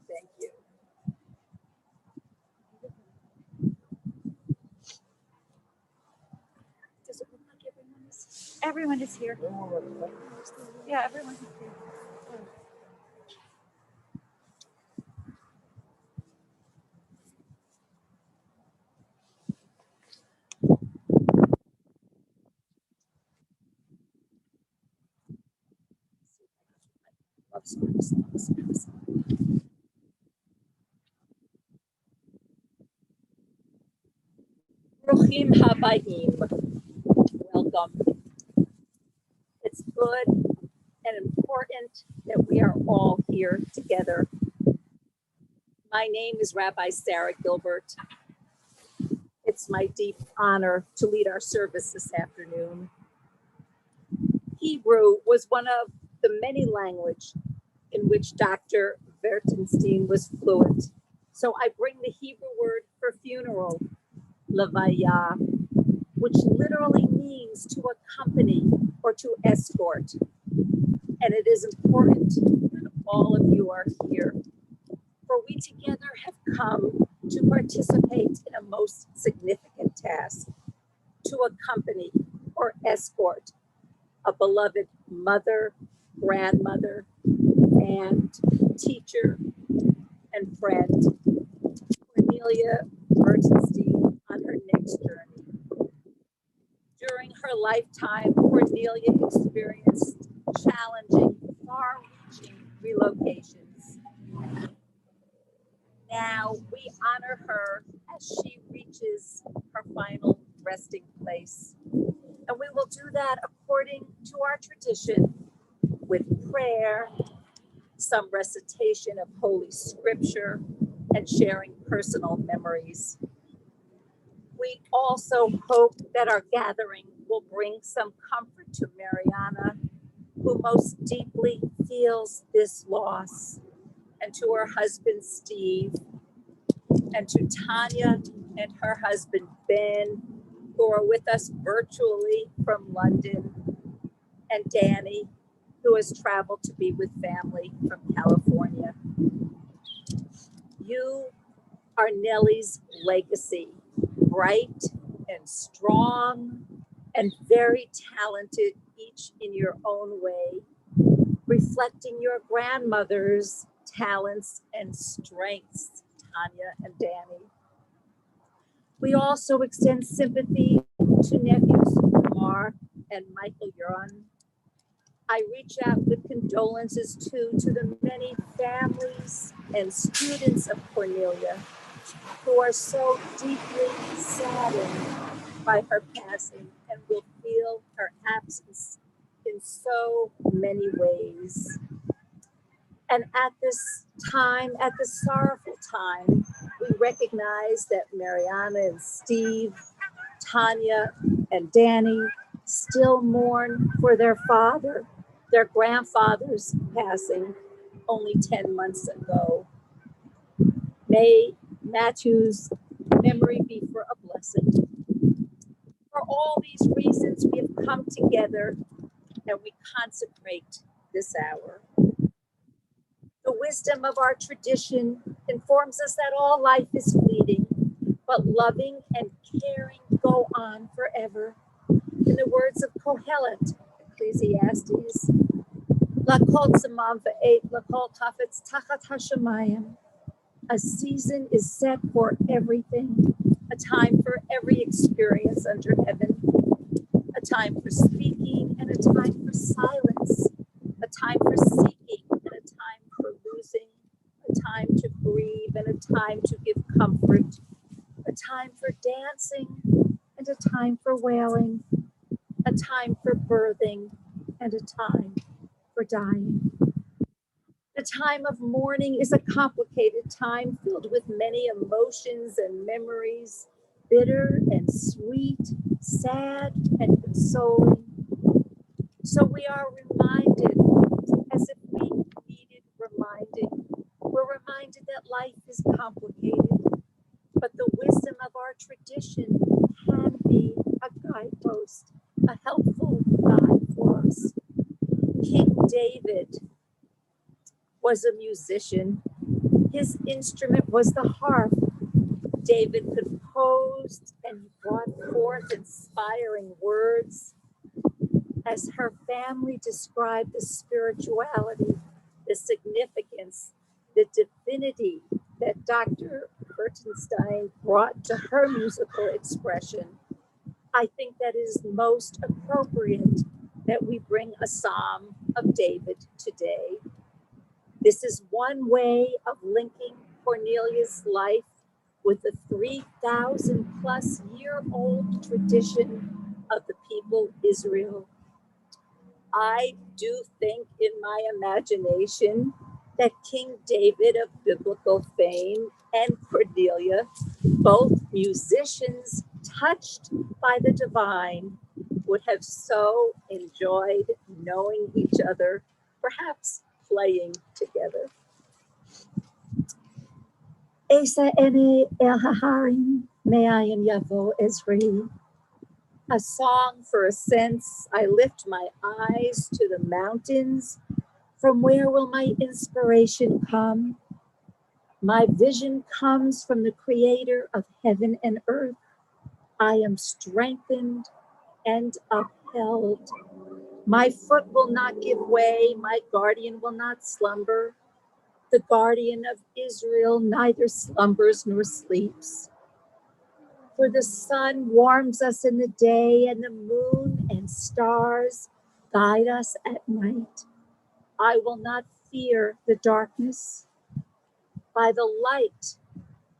Thank you. Does it look like everyone is here? Yeah, everyone is here. Bruchim habayim. Welcome. It's good and important that we are all here together. My name is Rabbi Sarah Gilbert. It's my deep honor to lead our service this afternoon. Hebrew was one of the many languages in which Dr. Vertenstein was fluent. So I bring the Hebrew word for funeral, levaya, which literally means to accompany or to escort. And it is important that all of you are here, for we together have come to participate in a most significant task, to accompany or escort a beloved mother, grandmother, and teacher and friend, Cornelia Vertenstein, on her next journey. During her lifetime, Cornelia experienced challenging, far-reaching relocations. Now we honor her as she reaches her final resting place. And we will do that according to our tradition, with prayer, some recitation of Holy Scripture, and sharing personal memories. We also hope that our gathering will bring some comfort to Mariana, who most deeply feels this loss, and to her husband, Steve, and to Tanya and her husband, Ben, who are with us virtually from London, and Danny, who has traveled to be with family from California. You are Nellie's legacy, bright and strong and very talented, each in your own way, reflecting your grandmother's talents and strengths, Tanya and Danny. We also extend sympathy to nephews Mark and Michael Yuron. I reach out with condolences too to the many families and students of Cornelia who are so deeply saddened by her passing and will feel her absence in so many ways. And at this time, at this sorrowful time, we recognize that Mariana and Steve, Tanya and Danny still mourn for their father, their grandfather's passing only 10 months ago. May Matthew's memory be for a blessing. For all these reasons, we have come together and we consecrate this hour. The wisdom of our tradition informs us that all life is fleeting, but loving and caring go on forever. In the words of Kohelet, Ecclesiastes, Lakol tzemam ve'et lakol chafetz tachat hashamayim. A season is set for everything, a time for every experience under heaven, a time for speaking and a time for silence, a time for seeking and a time for losing, a time to grieve and a time to give comfort, a time for dancing and a time for wailing, a time for birthing and a time for dying. The time of mourning is a complicated time filled with many emotions and memories, bitter and sweet, sad and consoling. So we are reminded, as if we needed reminding. We're reminded that life is complicated, but the wisdom of our tradition can be a guidepost, a helpful guide for us. King David was a musician. His instrument was the harp. David composed and brought forth inspiring words. As her family described the spirituality, the significance, the divinity that Dr. Vertenstein brought to her musical expression, I think that it is most appropriate that we bring a Psalm of David today. This is one way of linking Cornelia's life with the 3,000 plus year old tradition of the people Israel. I do think in my imagination that King David of biblical fame and Cornelia, both musicians touched by the divine, would have so enjoyed knowing each other, perhaps playing together. Esa ene el haharim me'ayin yavo Ezri. A song for a sense. I lift my eyes to the mountains. From where will my inspiration come? My vision comes from the creator of heaven and earth. I am strengthened and upheld. My foot will not give way. My guardian will not slumber. The guardian of Israel neither slumbers nor sleeps. For the sun warms us in the day, and the moon and stars guide us at night. I will not fear the darkness. By the light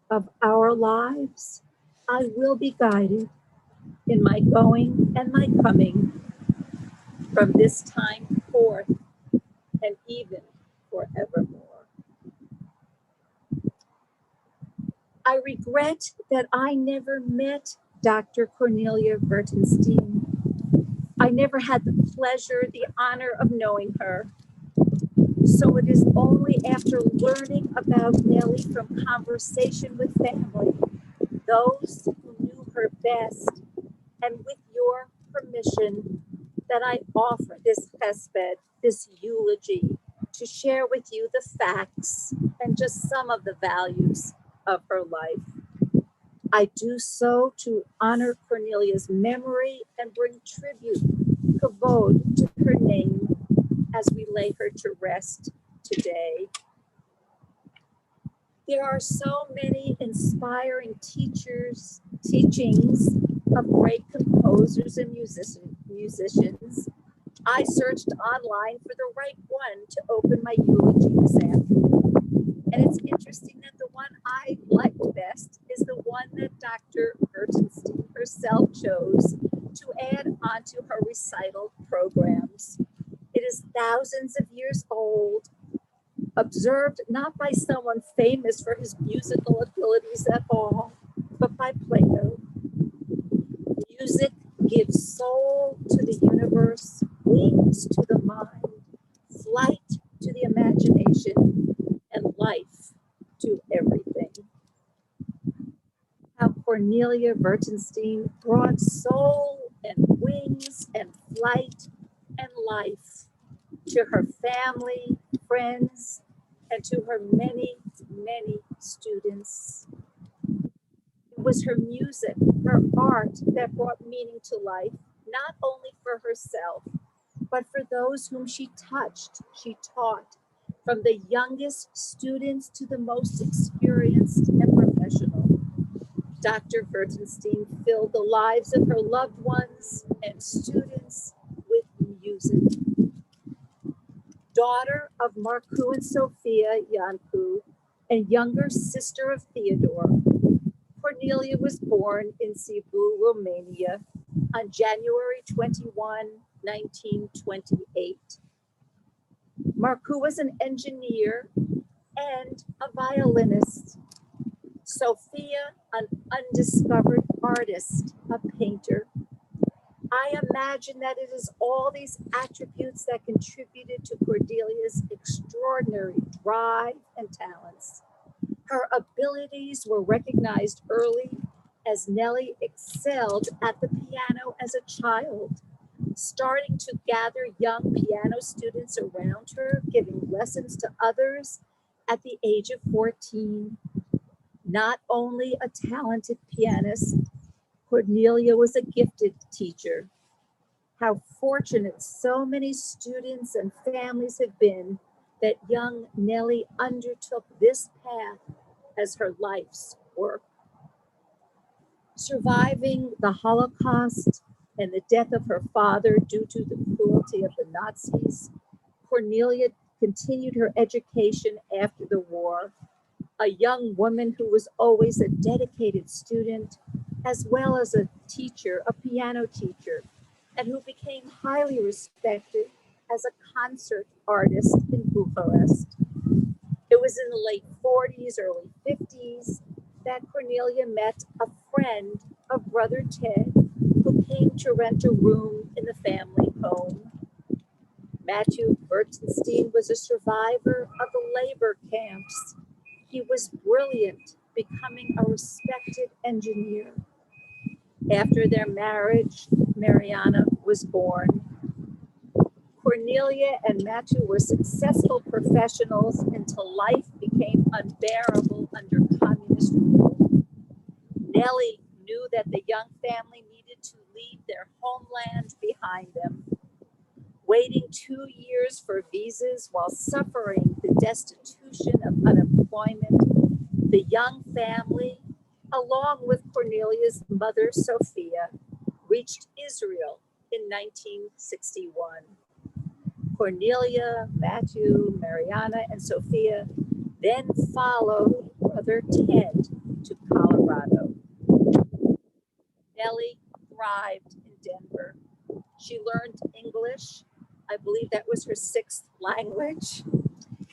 of our lives, I will be guided in my going and my coming from this time forth and even forevermore. I regret that I never met Dr. Cornelia Vertenstein. I never had the pleasure, the honor of knowing her. So it is only after learning about Nellie from conversation with family, those who knew her best, and with your permission, that I offer this hesped, this eulogy, to share with you the facts and just some of the values of her life. I do so to honor Cornelia's memory and bring tribute, kavod, to her name as we lay her to rest today. There are so many inspiring teachings of great composers and musicians. I searched online for the right one to open my eulogy this afternoon. And it's interesting that the one I liked best is the one that Dr. Vertenstein herself chose to add onto her recital programs. It is thousands of years old, observed not by someone famous for his musical abilities at all, but by Plato. Music gives soul to the universe, wings to the mind, flight to the imagination, and life to everything. How Cornelia Vertenstein brought soul and wings and flight and life to her family, friends, and to her many, many students. It was her music, her art that brought meaning to life, not only for herself, but for those whom she touched, she taught, from the youngest students to the most experienced and professional. Dr. Vertenstein filled the lives of her loved ones and students with music. Daughter of Marcu and Sophia Iancu, and younger sister of Theodore, Cornelia was born in Cebu, Romania on January 21, 1928. Marcoux was an engineer and a violinist. Sophia, an undiscovered artist, a painter. I imagine that it is all these attributes that contributed to Cordelia's extraordinary drive and talents. Her abilities were recognized early as Nellie excelled at the piano as a child, starting to gather young piano students around her, giving lessons to others at the age of 14. Not only a talented pianist, Cornelia was a gifted teacher. How fortunate so many students and families have been that young Nellie undertook this path as her life's work. Surviving the Holocaust and the death of her father due to the cruelty of the Nazis, Cornelia continued her education after the war, a young woman who was always a dedicated student, as well as a teacher, a piano teacher, and who became highly respected as a concert artist in Bucharest. It was in the late 40s, early 50s that Cornelia met a friend of Brother Ted who came to rent a room in the family home. Matthew Vertenstein was a survivor of the labor camps. He was brilliant, becoming a respected engineer. After their marriage, Mariana was born. Cornelia and Matthew were successful professionals until life became unbearable under communist rule. Nellie knew that the young family needed to leave their homeland behind them. Waiting 2 years for visas while suffering the destitution of unemployment, the young family, along with Cornelia's mother, Sophia, reached Israel in 1961. Cornelia, Matthew, Mariana, and Sophia then followed Brother Ted to Colorado. Nellie thrived in Denver. She learned English. I believe that was her sixth language.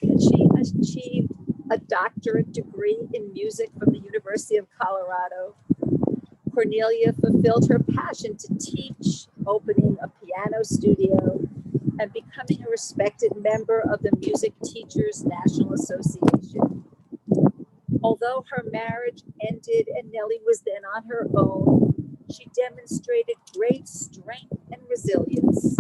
And she achieved a doctorate degree in music from the University of Colorado. Cornelia fulfilled her passion to teach, opening a piano studio and becoming a respected member of the Music Teachers National Association. Although her marriage ended and Nellie was then on her own, she demonstrated great strength and resilience,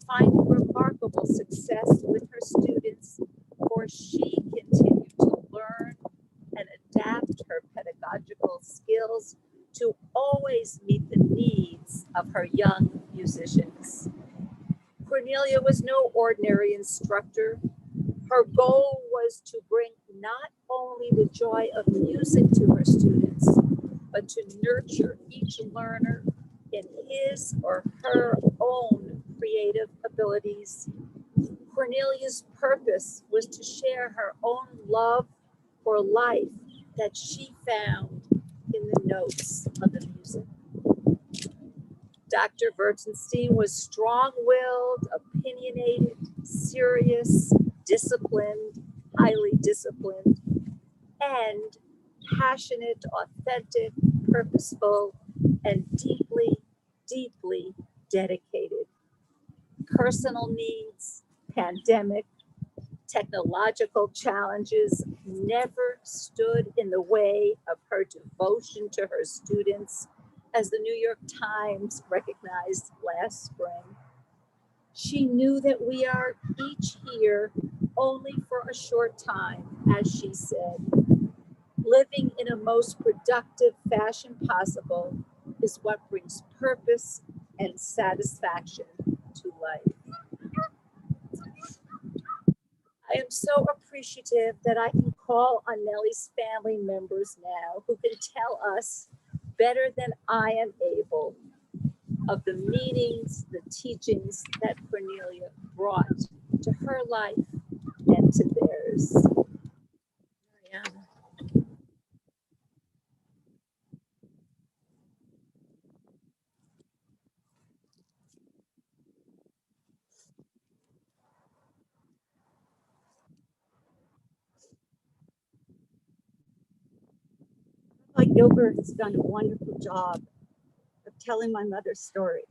finding remarkable success with her students, for she continued to learn and adapt her pedagogical skills to always meet the needs of her young musicians. Cornelia was no ordinary instructor. Her goal was to bring not only the joy of music to her students, but to nurture each learner in his or her own creative abilities. Cornelia's purpose was to share her own love for life that she found in the notes of the music. Dr. Vertenstein was strong-willed, opinionated, serious, disciplined, highly disciplined, and passionate, authentic, purposeful, and deeply, deeply dedicated. Personal needs, pandemic, technological challenges never stood in the way of her devotion to her students, as the New York Times recognized last spring. She knew that we are each here only for a short time, as she said. Living in a most productive fashion possible is what brings purpose and satisfaction to life. I am so appreciative that I can call on Nellie's family members now who can tell us better than I am able of the meanings, the teachings that Cornelia brought to her life and to theirs. Mariana. Gilbert has done a wonderful job of telling my mother's story.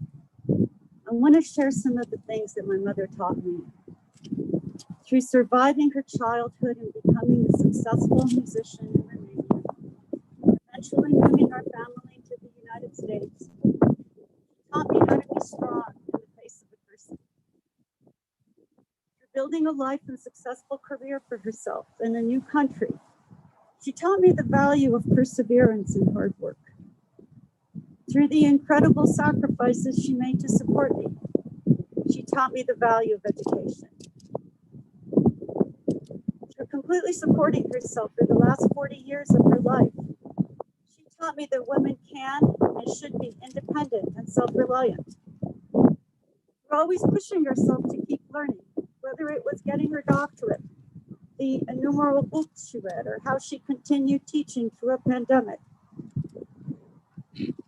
I want to share some of the things that my mother taught me. Through surviving her childhood and becoming a successful musician in Romania, eventually moving our family to the United States, taught me how to be strong in the face of adversity. Through building a life and successful career for herself in a new country, she taught me the value of perseverance and hard work. Through the incredible sacrifices she made to support me, she taught me the value of education. Through completely supporting herself for the last 40 years of her life, she taught me that women can and should be independent and self-reliant. We're always pushing herself to keep learning, whether it was getting her doctorate, the innumerable books she read, or how she continued teaching through a pandemic.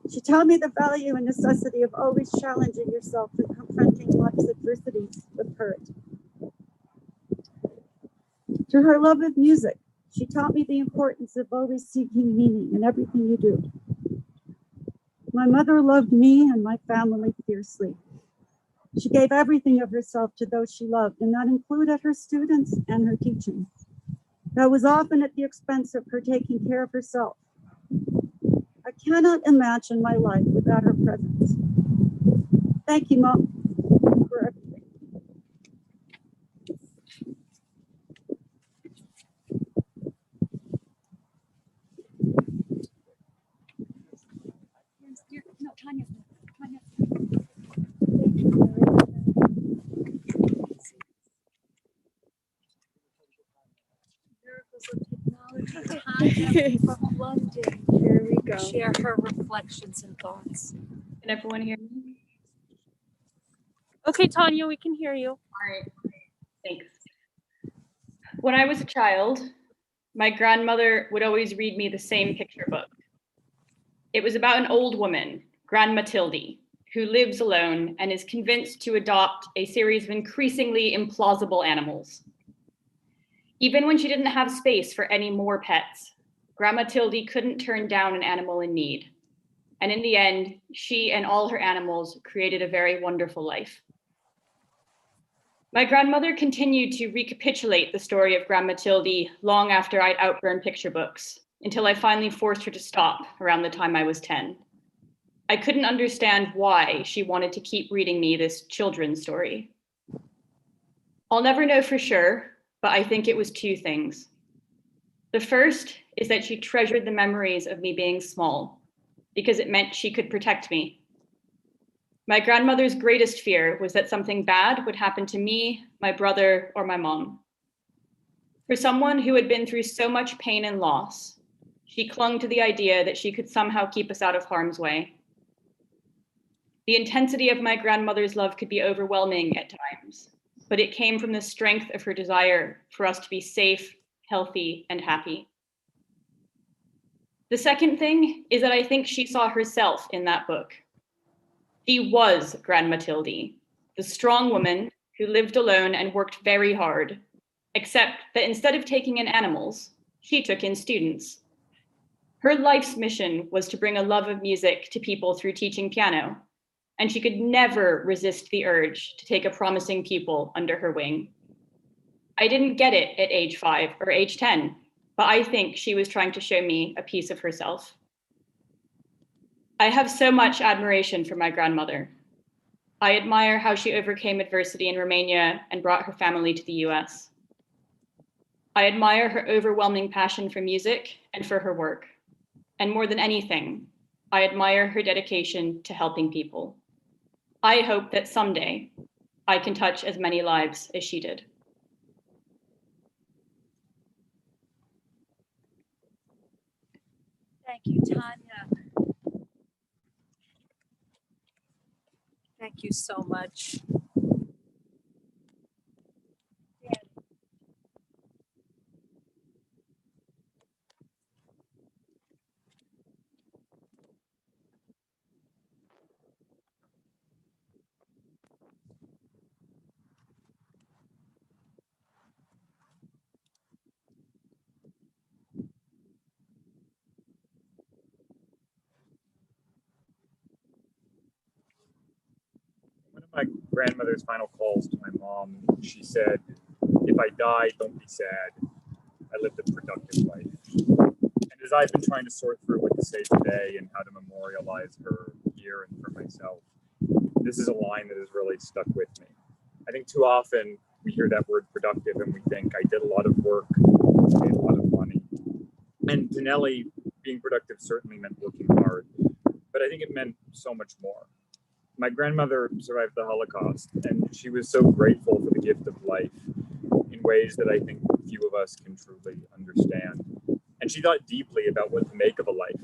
She taught me the value and necessity of always challenging yourself and confronting life's adversities with courage. Through her love of music, she taught me the importance of always seeking meaning in everything you do. My mother loved me and my family fiercely. She gave everything of herself to those she loved, and that included her students and her teaching. That was often at the expense of her taking care of herself. I cannot imagine my life without her presence. Thank you, Mom, for everything. No, Tanya. Miracles of technology. Tanya from London. Here we go. Share her reflections and thoughts. Can everyone hear me? Okay, Tanya, we can hear you. All right, thanks. When I was a child, my grandmother would always read me the same picture book. It was about an old woman, Grandma Tildy, who lives alone and is convinced to adopt a series of increasingly implausible animals. Even when she didn't have space for any more pets, Grandma Tildy couldn't turn down an animal in need. And in the end, she and all her animals created a very wonderful life. My grandmother continued to recapitulate the story of Grandma Tildy long after I'd outgrown picture books, until I finally forced her to stop around the time I was 10. I couldn't understand why she wanted to keep reading me this children's story. I'll never know for sure, but I think it was two things. The first is that she treasured the memories of me being small, because it meant she could protect me. My grandmother's greatest fear was that something bad would happen to me, my brother, or my mom. For someone who had been through so much pain and loss, she clung to the idea that she could somehow keep us out of harm's way. The intensity of my grandmother's love could be overwhelming at times, but it came from the strength of her desire for us to be safe, healthy, and happy. The second thing is that I think she saw herself in that book. She was Grandma Tildy, the strong woman who lived alone and worked very hard, except that instead of taking in animals, she took in students. Her life's mission was to bring a love of music to people through teaching piano, and she could never resist the urge to take a promising pupil under her wing. I didn't get it at age 5 or age 10, but I think she was trying to show me a piece of herself. I have so much admiration for my grandmother. I admire how she overcame adversity in Romania and brought her family to the US. I admire her overwhelming passion for music and for her work. And more than anything, I admire her dedication to helping people. I hope that someday I can touch as many lives as she did. Thank you, Tanya. Thank you so much. my grandmother's final calls to my mom, she said, "If I die, don't be sad. I lived a productive life." And as I've been trying to sort through what to say today and how to memorialize her here and for myself, this is a line that has really stuck with me. I think too often we hear that word productive and we think, I did a lot of work, made a lot of money. And to Nellie, being productive certainly meant working hard, but I think it meant so much more. My grandmother survived the Holocaust, and she was so grateful for the gift of life in ways that I think few of us can truly understand. And she thought deeply about what to make of a life.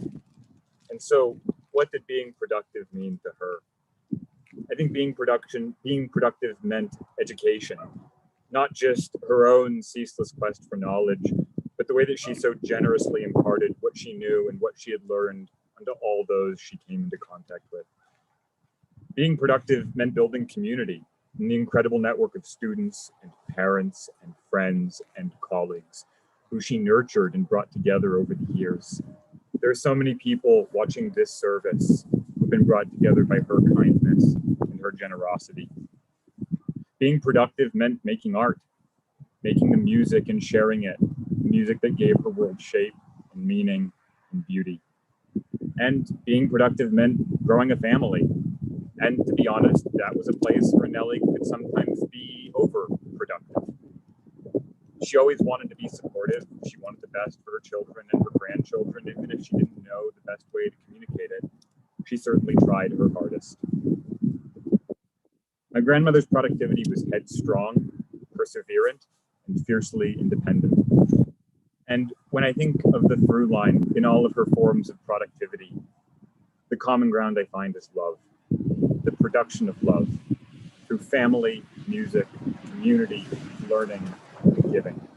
And so, what did being productive mean to her? I think being productive meant education, not just her own ceaseless quest for knowledge, but the way that she so generously imparted what she knew and what she had learned unto all those she came into contact with. Being productive meant building community and the incredible network of students and parents and friends and colleagues who she nurtured and brought together over the years. There are so many people watching this service who've been brought together by her kindness and her generosity. Being productive meant making art, making the music and sharing it, the music that gave her world shape and meaning and beauty. And being productive meant growing a family. And to be honest, that was a place where Nellie could sometimes be overproductive. She always wanted to be supportive. She wanted the best for her children and her grandchildren, even if she didn't know the best way to communicate it. She certainly tried her hardest. My grandmother's productivity was headstrong, perseverant, and fiercely independent. And when I think of the through line in all of her forms of productivity, the common ground I find is love, the production of love through family, music, community, learning, and giving.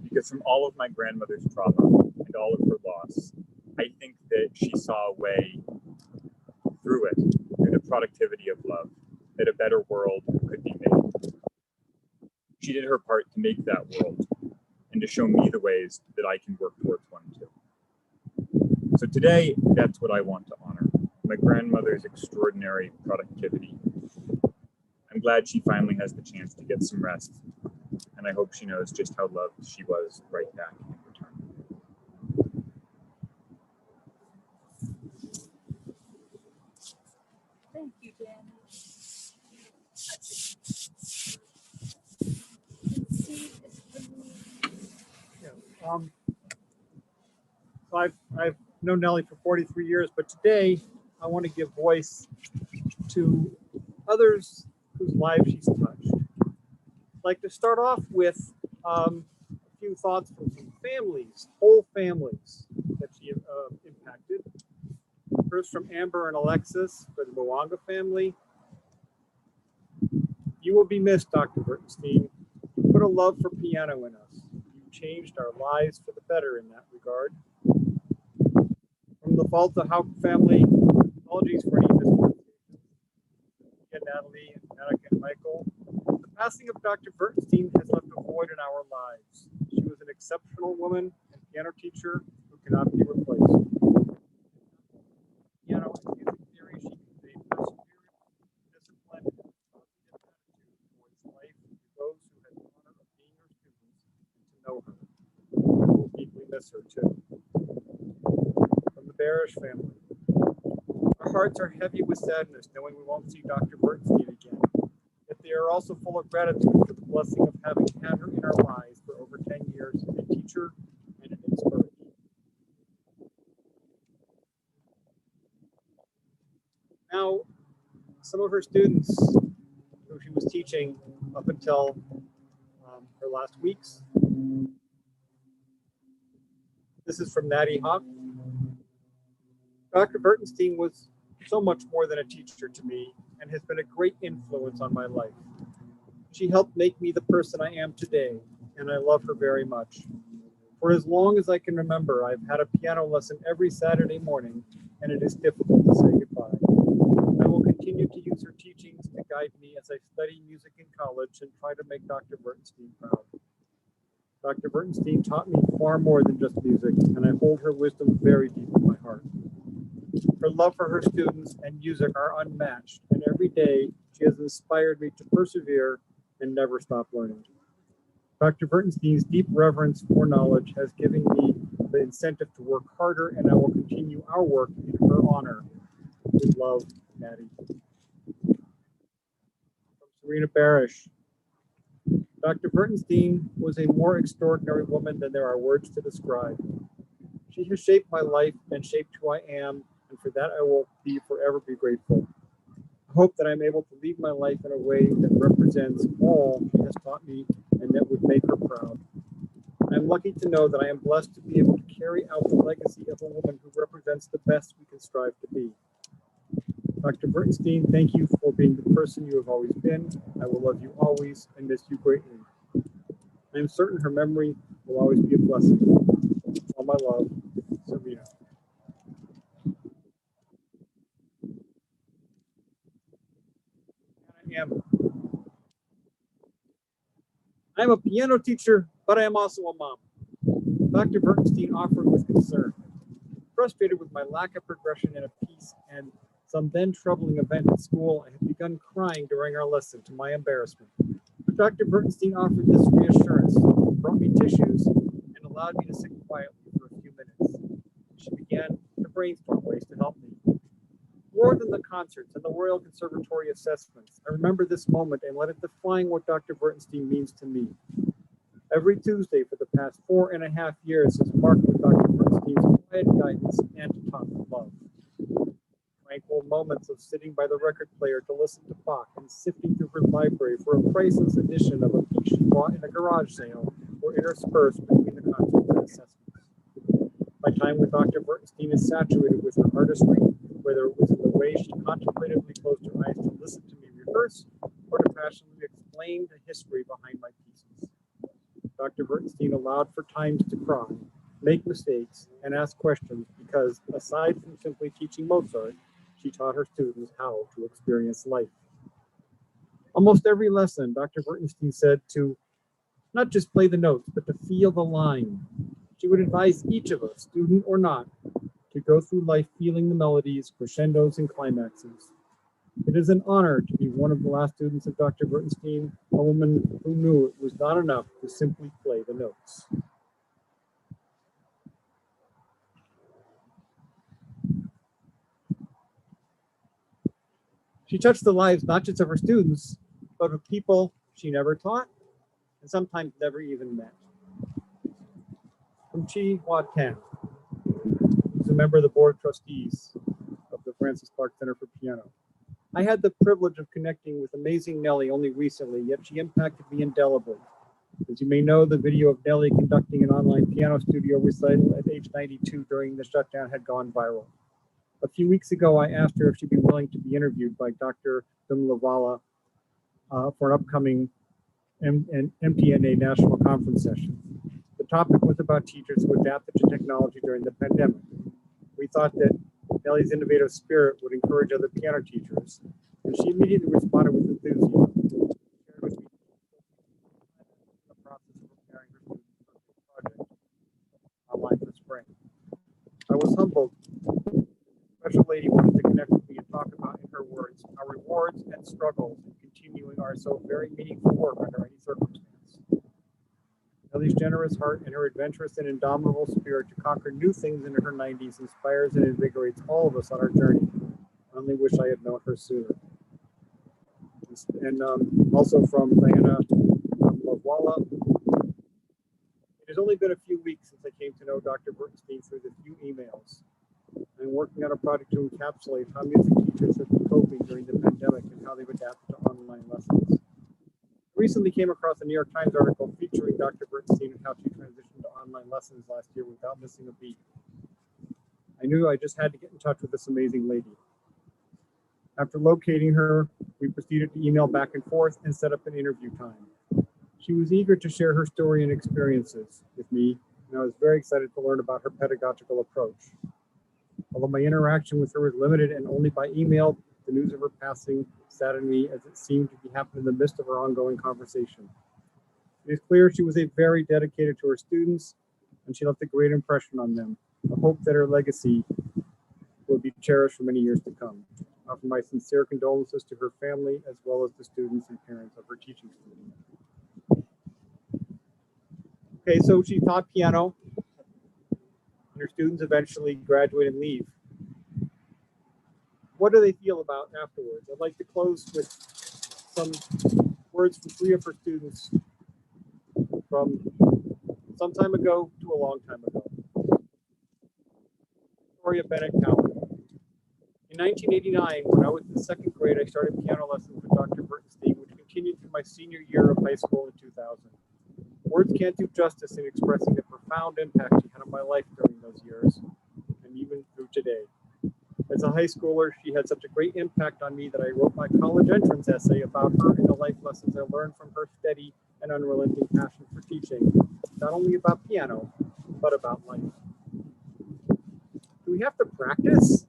Because from all of my grandmother's trauma and all of her loss, I think that she saw a way through it, through the productivity of love, that a better world could be made. She did her part to make that world and to show me the ways that I can work towards one too. So today, that's what I want to honor, my grandmother's extraordinary productivity. I'm glad she finally has the chance to get some rest, and I hope she knows just how loved she was right back in return. Thank you, Danny. So I've known Nellie for 43 years, but today I want to give voice to others whose lives she's touched. I'd like to start off with a few thoughts from some families, whole families that she impacted. First from Amber and Alexis for the Mwanga family. You will be missed, Dr. Vertenstein. You put a love for piano in us. You changed our lives for the better in that regard. From the Falta Hauk family, apologies for any mispronunciations. Natalie, and Annika, and Michael. The passing of Dr. Vertenstein has left a void in our lives. She was an exceptional woman and piano teacher who cannot be replaced. Piano and music theory, she conveyed perseverance, discipline, and a positive attitude towards life to those who had the honor of being her students and to know her. We will deeply miss her too. From the Barish family. Our hearts are heavy with sadness knowing we won't see Dr. Vertenstein again. Yet they are also full of gratitude for the blessing of having had her in our lives for over 10 years, a teacher and an inspiration. Now, some of her students who she was teaching up until her last weeks. This is from Natty Hawk. Dr. Vertenstein was so much more than a teacher to me and has been a great influence on my life. She helped make me the person I am today, and I love her very much. For as long as I can remember, I've had a piano lesson every Saturday morning, and it is difficult to say goodbye. I will continue to use her teachings to guide me as I study music in college and try to make Dr. Vertenstein proud. Dr. Vertenstein taught me far more than just music, and I hold her wisdom very deep in my heart. Her love for her students and music are unmatched, and every day she she has inspired me to persevere and never stop learning. Dr. Vertenstein's deep reverence for knowledge has given me the incentive to work harder, and I will continue our work in her honor. With love, Maddie. From Serena Barish. Dr. Vertenstein was a more extraordinary woman than there are words to describe. She has shaped my life and shaped who I am, and for that I will forever be grateful. I hope that I'm able to lead my life in a way that represents all she has taught me and that would make her proud. I'm lucky to know that I am blessed to be able to carry out the legacy of a woman who represents the best we can strive to be. Dr. Vertenstein, thank you for being the person you have always been. I will love you always and miss you greatly. I am certain her memory will always be a blessing. All my love, Serena. I'm a piano teacher, but I am also a mom. Dr. Vertenstein offered with concern. Frustrated with my lack of progression in a piece and some then troubling event at school, I had begun crying during our lesson to my embarrassment. But Dr. Vertenstein offered this reassurance, brought me tissues, and allowed me to sit quietly for a few minutes. She began to brainstorm ways to help me. More than the concerts and the Royal Conservatory assessments, I remember this moment and let it define what Dr. Vertenstein means to me. Every Tuesday for the past 4.5 years is marked with Dr. Vertenstein's quiet guidance and to talk of love. Tranquil moments of sitting by the record player to listen to Bach and sifting through her library for a priceless edition of a piece she bought in a garage sale were interspersed between the concerts and assessments. My time with Dr. Vertenstein is saturated with her artistry, whether it was in the way she contemplatively closed her eyes to listen to me rehearse or to passionately explain the history behind my pieces. Dr. Vertenstein allowed for times to cry, make mistakes, and ask questions because, aside from simply teaching Mozart, she taught her students how to experience life. Almost every lesson, Dr. Vertenstein said to not just play the notes, but to feel the line. She would advise each of us, student or not, to go through life feeling the melodies, crescendos, and climaxes. It is an honor to be one of the last students of Dr. Vertenstein, a woman who knew it was not enough to simply play the notes. She touched the lives not just of her students, but of people she never taught and sometimes never even met. From Chi Hua Tan, who's a member of the Board of Trustees of the Francis Clark Center for Piano. I had the privilege of connecting with amazing Nellie only recently, yet she impacted me indelibly. As you may know, the video of Nellie conducting an online piano studio recital at age 92 during the shutdown had gone viral. A few weeks ago, I asked her if she'd be willing to be interviewed by Dr. Dumlavala for an upcoming MTNA National Conference session. The topic was about teachers who adapted to technology during the pandemic. We thought that Nellie's innovative spirit would encourage other piano teachers, and she immediately responded with enthusiasm. She shared with me the process of preparing her students for this project online for spring. I was humbled. The special lady wanted to connect with me and talk about, in her words, our rewards and struggles in continuing our so very meaningful work under any circumstance. Nellie's generous heart and her adventurous and indomitable spirit to conquer new things in her 90s inspires and invigorates all of us on our journey. I only wish I had known her sooner. And also from Diana Lawala. It has only been a few weeks since I came to know Dr. Vertenstein through the few emails. I'm working on a project to encapsulate how music teachers have been coping during the pandemic and how they've adapted to online lessons. I recently came across a New York Times article featuring Dr. Vertenstein and how she transitioned to online lessons last year without missing a beat. I knew I just had to get in touch with this amazing lady. After locating her, we proceeded to email back and forth and set up an interview time. She was eager to share her story and experiences with me, and I was very excited to learn about her pedagogical approach. Although my interaction with her was limited and only by email, the news of her passing saddened me as it seemed to be happening in the midst of our ongoing conversation. It is clear she was a very dedicated to her students, and she left a great impression on them. I hope that her legacy will be cherished for many years to come. offer my sincere condolences to her family as well as the students and parents of her teaching students. Okay, so she taught piano, and her students eventually graduate and leave. What do they feel about afterwards? I'd like to close with some words from 3 of her students from some time ago to a long time ago. Victoria Bennett Cowan. In 1989, when I was in 2nd grade, I started piano lessons with Dr. Vertenstein, which continued through my senior year of high school in 2000. Words can't do justice in expressing the profound impact she had on my life during those years, and even through today. As a high schooler, she had such a great impact on me that I wrote my college entrance essay about her and the life lessons I learned from her steady and unrelenting passion for teaching, not only about piano, but about life. Do we have to practice?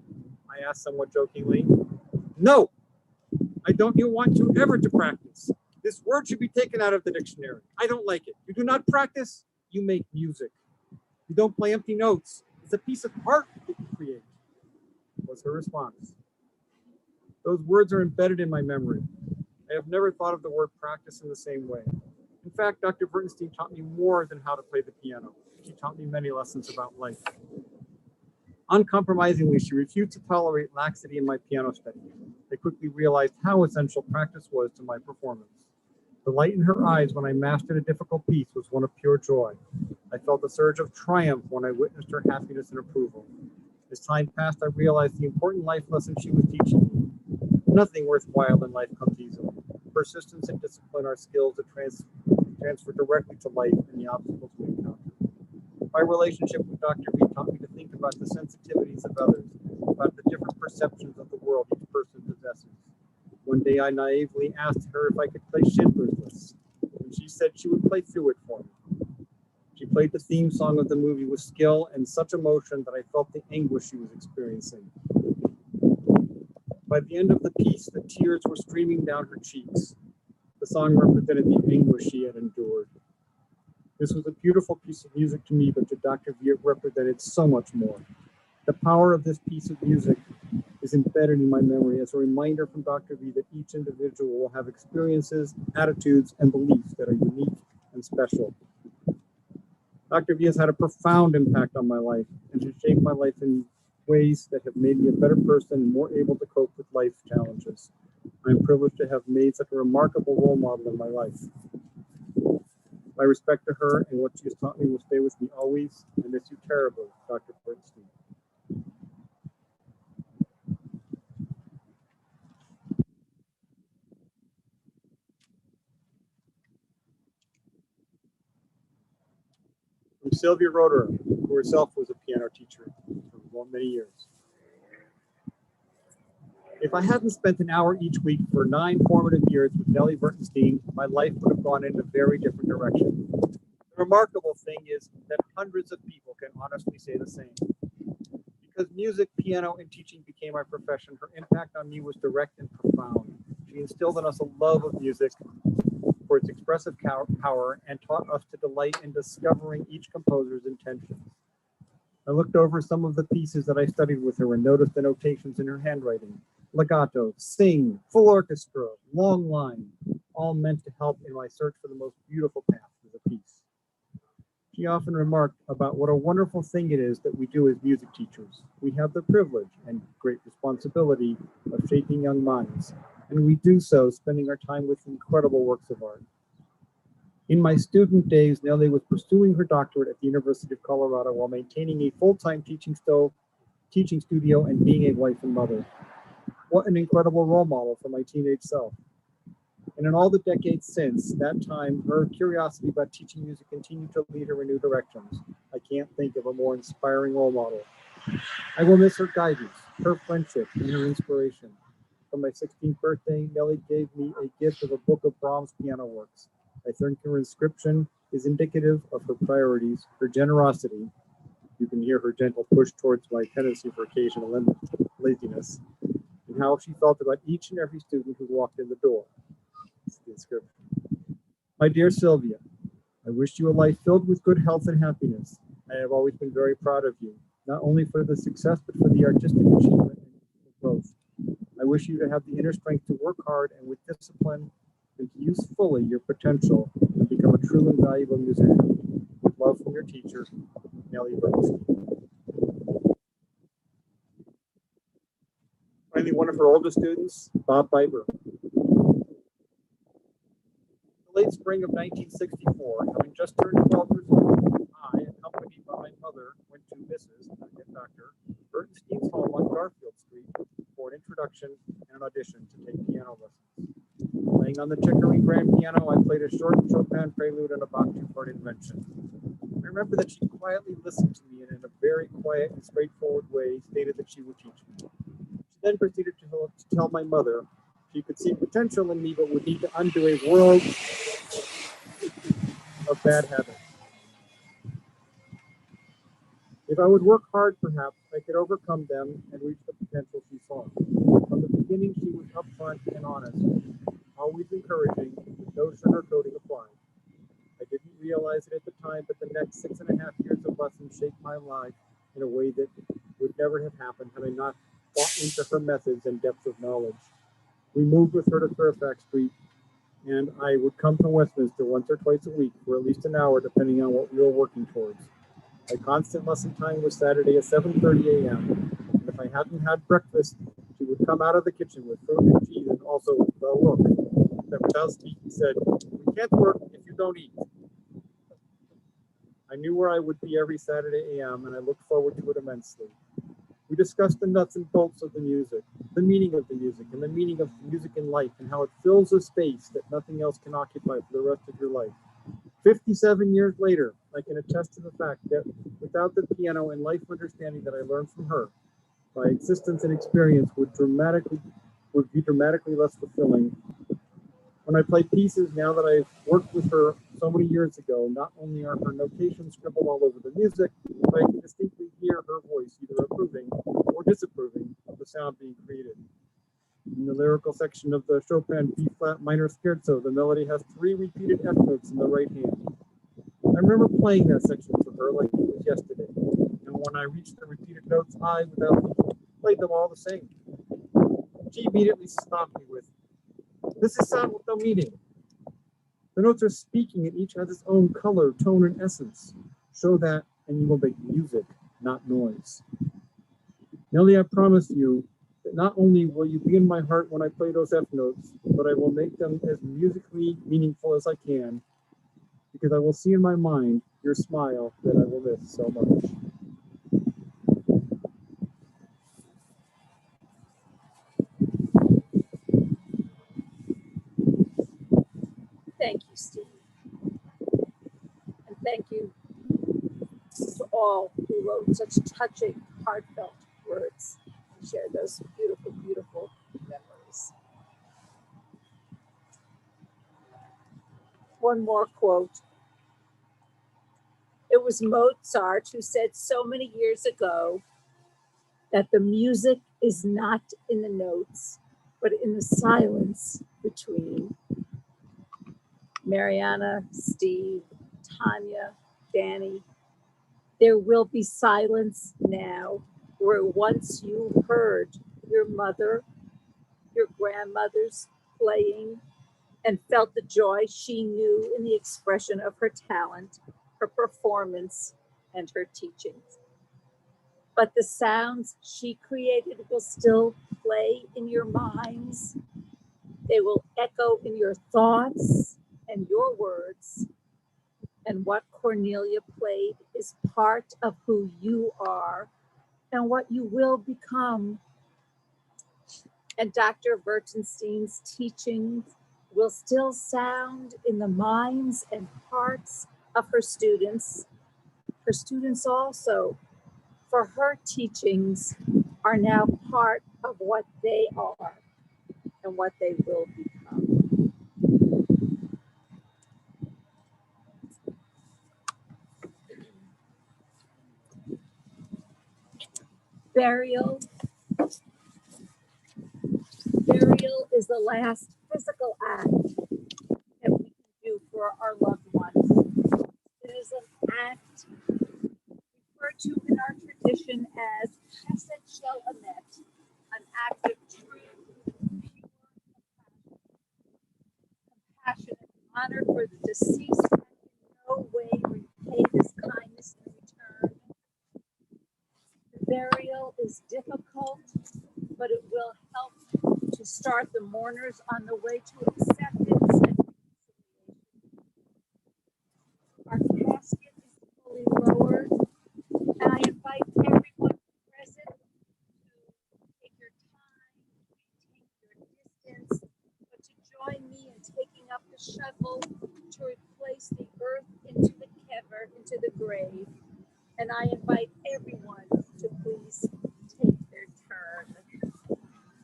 I asked somewhat jokingly. No, I don't want you ever to practice. This word should be taken out of the dictionary. I don't like it. You do not practice, you make music. You don't play empty notes. It's a piece of art that you create, was her response. Those words are embedded in my memory. I have never thought of the word practice in the same way. In fact, Dr. Vertenstein taught me more than how to play the piano. She taught me many lessons about life. Uncompromisingly, she refused to tolerate laxity in my piano study. I quickly realized how essential practice was to my performance. The light in her eyes when I mastered a difficult piece was one of pure joy. I felt a surge of triumph when I witnessed her happiness and approval. As time passed, I realized the important life lessons she was teaching me. Nothing worthwhile in life comes easily. Persistence and discipline are skills that transfer directly to life and the obstacles we encounter. My relationship with Dr. V taught me to think about the sensitivities of others, about the different perceptions of the world each person possesses. One day I naively asked her if I could play Schindler's List, and she said she would play through it for me. She played the theme song of the movie with skill and such emotion that I felt the anguish she was experiencing. By the end of the piece, the tears were streaming down her cheeks. The song represented the anguish she had endured. This was a beautiful piece of music to me, but to Dr. V it represented so much more. The power of this piece of music is embedded in my memory as a reminder from Dr. V that each individual will have experiences, attitudes, and beliefs that are unique and special. Dr. V has had a profound impact on my life and has shaped my life in ways that have made me a better person and more able to cope with life's challenges. I am privileged to have made such a remarkable role model in my life. My respect to her and what she has taught me will stay with me always. I miss you terribly, Dr. Vertenstein. From Sylvia Roeder, who herself was a piano teacher for many years. If I hadn't spent an hour each week for 9 formative years with Nellie Vertenstein, my life would have gone in a very different direction. The remarkable thing is that hundreds of people can honestly say the same. Because music, piano, and teaching became my profession, her impact on me was direct and profound. She instilled in us a love of music for its expressive power and taught us to delight in discovering each composer's intentions. I looked over some of the pieces that I studied with her and noticed the notations in her handwriting. Legato, sing, full orchestra, long line, all meant to help in my search for the most beautiful path of the piece. She often remarked about what a wonderful thing it is that we do as music teachers. We have the privilege and great responsibility of shaping young minds, and we do so spending our time with incredible works of art. In my student days, Nellie was pursuing her doctorate at the University of Colorado while maintaining a full-time teaching studio and being a wife and mother. What an incredible role model for my teenage self. And in all the decades since that time, her curiosity about teaching music continued to lead her in new directions. I can't think of a more inspiring role model. I will miss her guidance, her friendship, and her inspiration. For my 16th birthday, Nellie gave me a gift of a book of Brahms piano works. I think her inscription is indicative of her priorities, her generosity. You can hear her gentle push towards my tendency for occasional laziness, and how she felt about each and every student who walked in the door. It's the inscription. My dear Sylvia, I wish you a life filled with good health and happiness. I have always been very proud of you, not only for the success, but for the artistic achievement and growth. I wish you to have the inner strength to work hard and with discipline and to use fully your potential and become a true and valuable musician. With love from your teacher, Nellie Vertenstein. Finally, one of her oldest students, Bob Biber. The late spring of 1964, having just turned 12 years old, I, accompanied by my mother, went to Mrs. Dr. Vertenstein's home on Garfield Street for an introduction and an audition to take piano lessons. Playing on the Chickering grand piano, I played a short Chopin prelude and a Bach two-part invention. I remember that she quietly listened to me and in a very quiet and straightforward way stated that she would teach me. She then proceeded to tell my mother she could see potential in me but would need to undo a world of bad habits. If I would work hard, perhaps I could overcome them and reach the potential she saw. From the beginning, she was upfront and honest, always encouraging, with no sugarcoating applied. I didn't realize it at the time, but the next 6.5 years of lessons shaped my life in a way that would never have happened had I not bought into her methods and depth of knowledge. We moved with her to Fairfax Street, and I would come to Westminster once or twice a week for at least an hour, depending on what we were working towards. My constant lesson time was Saturday at 7:30 a.m. And if I hadn't had breakfast, she would come out of the kitchen with fruit and cheese and also the look that without speaking said, "We can't work if you don't eat." I knew where I would be every Saturday a.m. and I looked forward to it immensely. We discussed the nuts and bolts of the music, the meaning of the music, and the meaning of music in life and how it fills a space that nothing else can occupy for the rest of your life. 57 years later, I can attest to the fact that without the piano and life understanding that I learned from her, my existence and experience would be dramatically less fulfilling. When I play pieces now that I've worked with her so many years ago, not only are her notations scribbled all over the music, but I can distinctly hear her voice either approving or disapproving of the sound being created. In the lyrical section of the Chopin B-flat minor scherzo, the melody has 3 repeated F notes in the right hand. I remember playing that section for her like it was yesterday, and when I reached the repeated notes, I, without thinking, played them all the same. She immediately stopped me with, "This is sound with no meaning. The notes are speaking, and each has its own color, tone, and essence. Show that, and you will make music, not noise." Nellie, I promise you that not only will you be in my heart when I play those F notes, but I will make them as musically meaningful as I can, because I will see in my mind your smile that I will miss so much. Thank you, Steve. And thank you to all who wrote such touching, heartfelt words and shared those beautiful, beautiful memories. One more quote. It was Mozart who said so many years ago that the music is not in the notes, but in the silence between. Mariana, Steve, Tanya, Danny, there will be silence now where once you heard your mother, your grandmothers playing and felt the joy she knew in the expression of her talent, her performance, and her teachings. But the sounds she created will still play in your minds. They will echo in your thoughts and your words. And what Cornelia played is part of who you are and what you will become. And Dr. Vertenstein's teachings will still sound in the minds and hearts of her students also, for her teachings are now part of what they are and what they will become. Burial is the last physical act that we can do for our loved ones. It is an act referred to in our tradition as chesed shel emet, an act of truth deceased can in no way repay this kindness in return. The burial is difficult, but it will help to start the mourners on the way to acceptance and reconciliation. Our casket is fully lowered, and I invite everyone present to take your time, maintain your distance, but to join me in taking up the shovel to replace the earth into the kever, into the grave. And I invite everyone to please take their turn.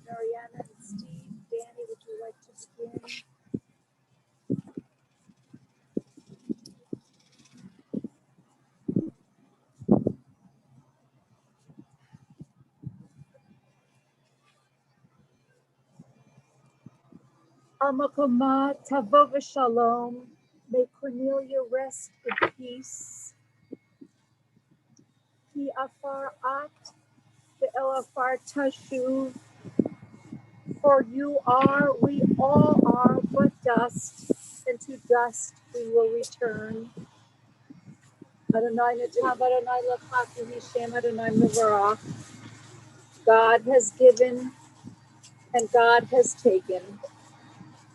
Mariana and Steve, Danny, would you like to begin? Amakoma Tavova Shalom. May Cornelia rest in peace. Ki afar at ve'el afar tashuv. For you are, we all are, but dust, and to dust we will return. Adonai Natav, Adonai Lachak, Yishem, Adonai Mevorach. God has given, and God has taken.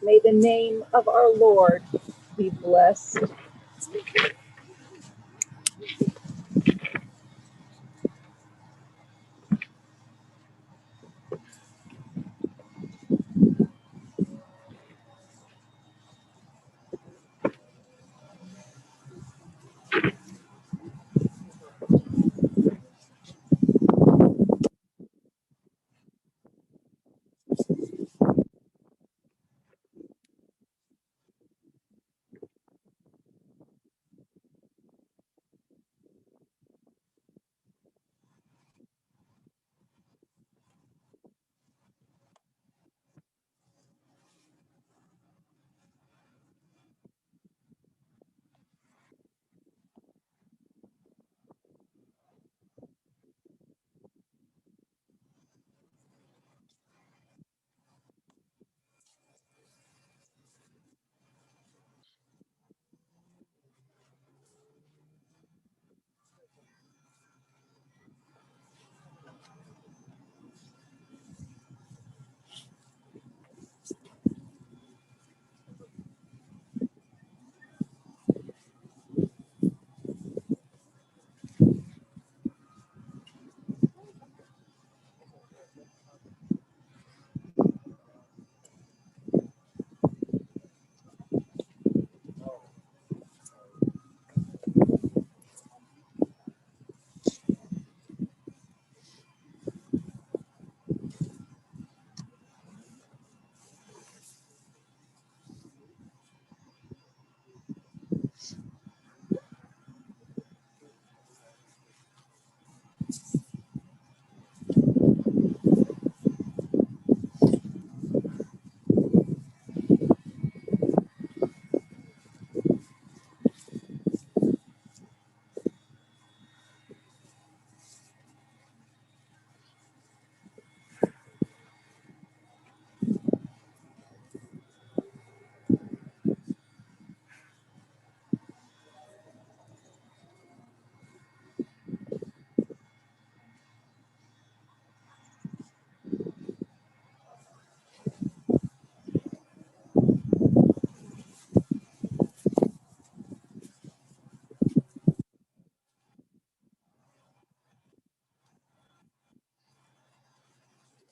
May the name of our Lord be blessed.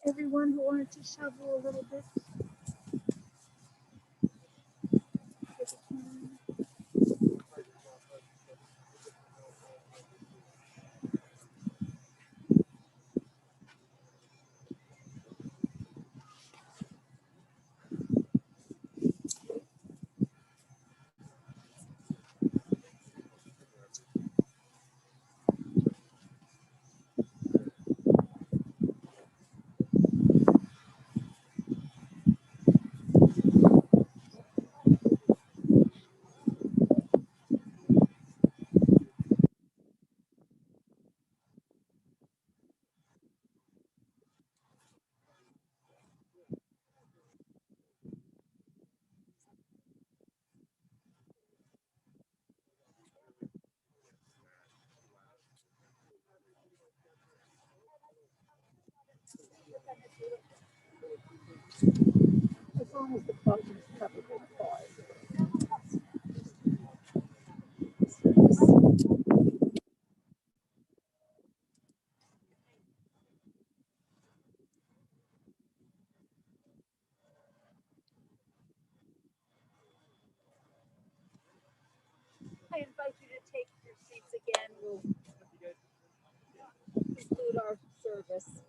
Everyone who wanted to shovel a little bit. As long as the closet is covered with foil. I invite you to take your seats again. We'll conclude our service.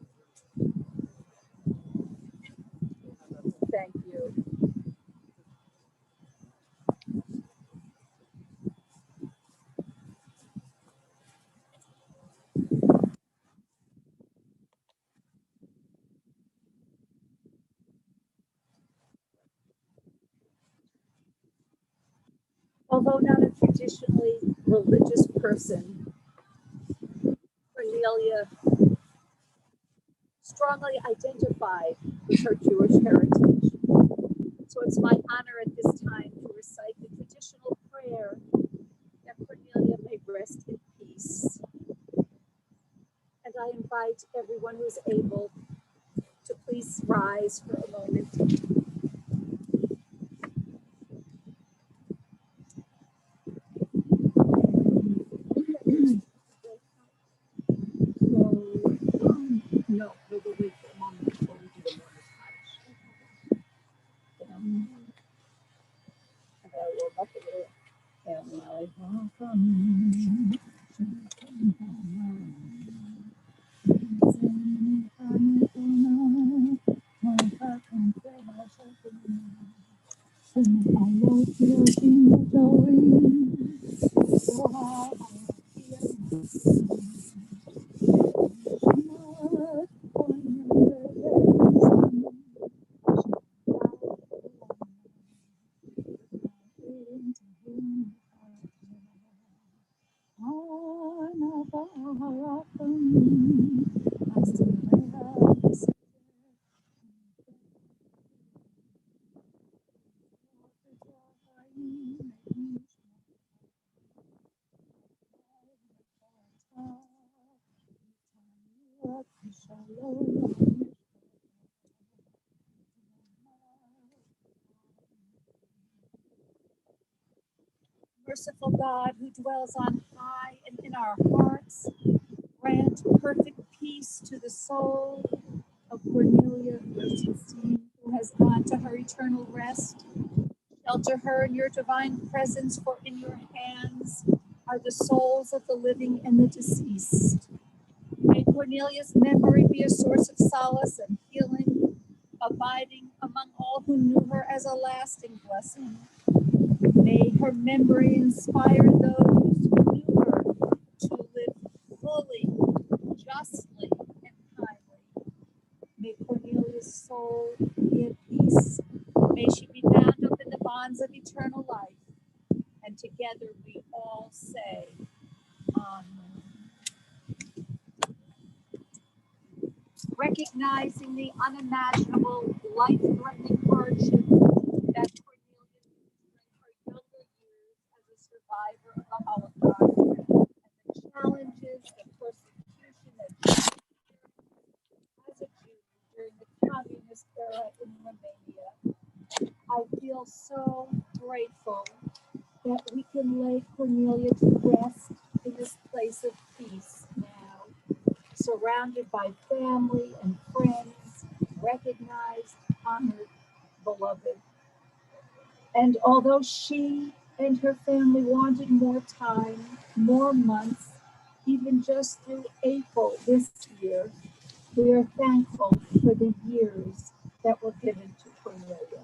Thank you. Although not a traditionally religious person, Cornelia strongly identified with her Jewish heritage. So it's my honor at this time to recite the traditional prayer that Cornelia may rest in peace. And I invite everyone who's able to please rise for a moment. No, we'll wait for a moment before we do the mourner's Kaddish. And I will up a little. And I welcome. Merciful God, who dwells on high and in our hearts, grant perfect peace to the soul of Cornelia Vertenstein, who has gone to her eternal rest. Shelter her in your divine presence, for in your hands are the souls of the living and the deceased. May Cornelia's memory be a source of solace and healing, abiding among all who knew her as a lasting blessing. May her memory inspire those who knew her to live fully, justly, and kindly. May Cornelia's soul be at peace. May she be bound up in the bonds of eternal life. And together we all say, Amen. Recognizing the unimaginable, life-threatening hardship that Cornelia faced during her younger years as a survivor of the Holocaust, and the challenges, the persecution that she faced as a Jew during the communist era in Romania, I feel so grateful that we can lay Cornelia to rest in this place of peace now, surrounded by family and friends, recognized, honored, beloved. And although she and her family wanted more time, more months, even just through April this year, we are thankful for the years that were given to Cornelia.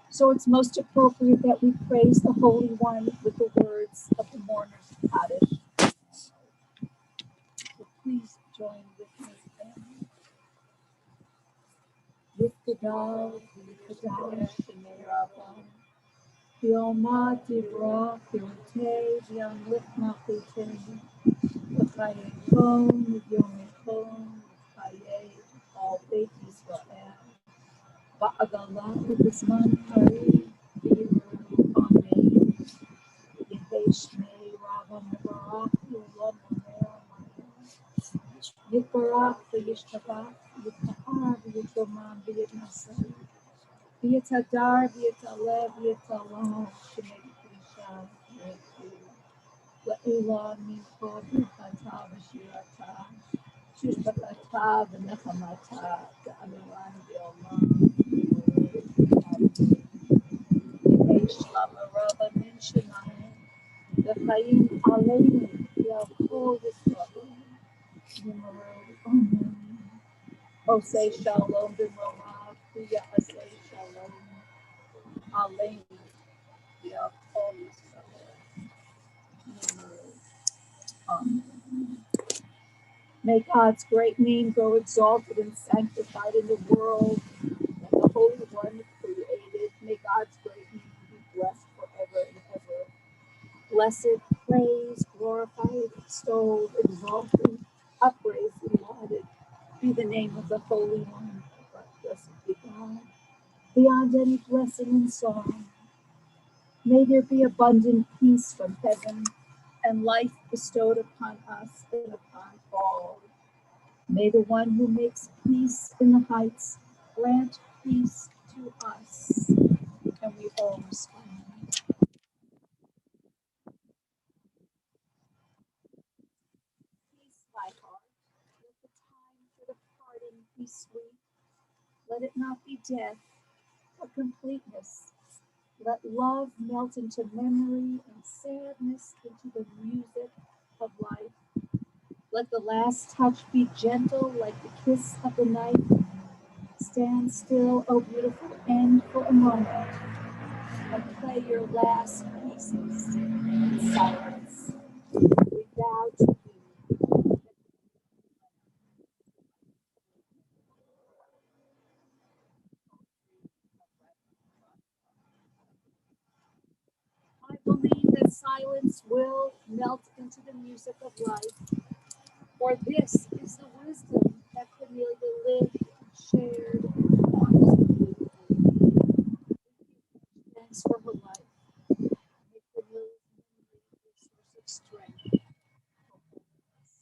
So it's most appropriate that we praise the Holy One with the words of the mourner's Kaddish. So please join with me, family. Yitkadal, Yitkadash, Shemerabam, Yoma Tibra, Yote, Yom Lichmachute, L'chaye Kom, Yom Kom, L'chaye, all Beit Yisrael, Ba'agalah, B'Zman Hari, B'Yiru, Amen. Yeheshmei Rabba Mevarach, Yolom Omer, Yitbarach, Yishtabach, Yitzchak. Har, be it Oman, be it Nasser, be it Hadar, be it Alev, be it Allah, Shemay Kisha, La Ilah, Miko, Bukata, Bashirata, Shushbakata, Benechamata, the Amiran, the Oman, Shlamaraba, Minshanai, the Chaim Aleinu, Yaakov Yisrael, Yimaru, Amen. Oh, say Shalom, B'Morav, Yaseh Shalom, Aleinu, Yaakov Yisrael, Yimaru, Amen. May God's great name grow exalted and sanctified in the world that the Holy One created. May God's great name be blessed forever and ever. Blessed, praised, glorified, extolled, exalted, upraised, and lauded be the name of the Holy One. Blessed be God. Beyond any blessing and song, may there be abundant peace from heaven and life bestowed upon us and upon all. May the one who makes peace in the heights grant peace to us. And we all respond. Peace, my heart. Let the time for the parting be sweet. Let it not be death, but completeness. Let love melt into memory and sadness into the music of life. Let the last touch be gentle like the kiss of the night. Stand still, O beautiful end, for a moment, and play your last pieces in silence. We bow to you. I believe that silence will melt into the music of life, for this is the wisdom that Cornelia lived, shared, and taught. Thanks for her life. May Cornelia's memory be a source of strength for all of us.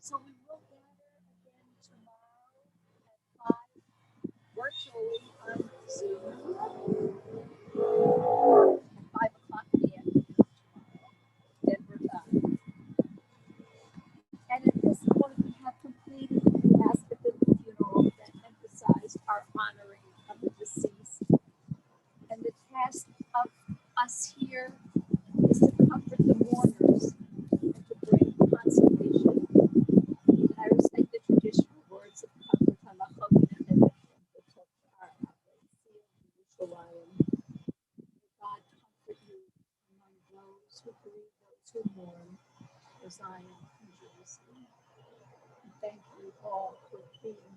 So we will gather again tomorrow at 5 virtually on Zoom at 5 o'clock p.m. tomorrow, Denver time. And at this point, we have completed the aspect of the funeral that emphasized our honoring of the deceased. And the task of us here is to comfort the mourners and to bring consolation. And I recite the traditional words of comfort. God comfort you among those who grieve, those who mourn, for Zion and Jerusalem. And thank you all for being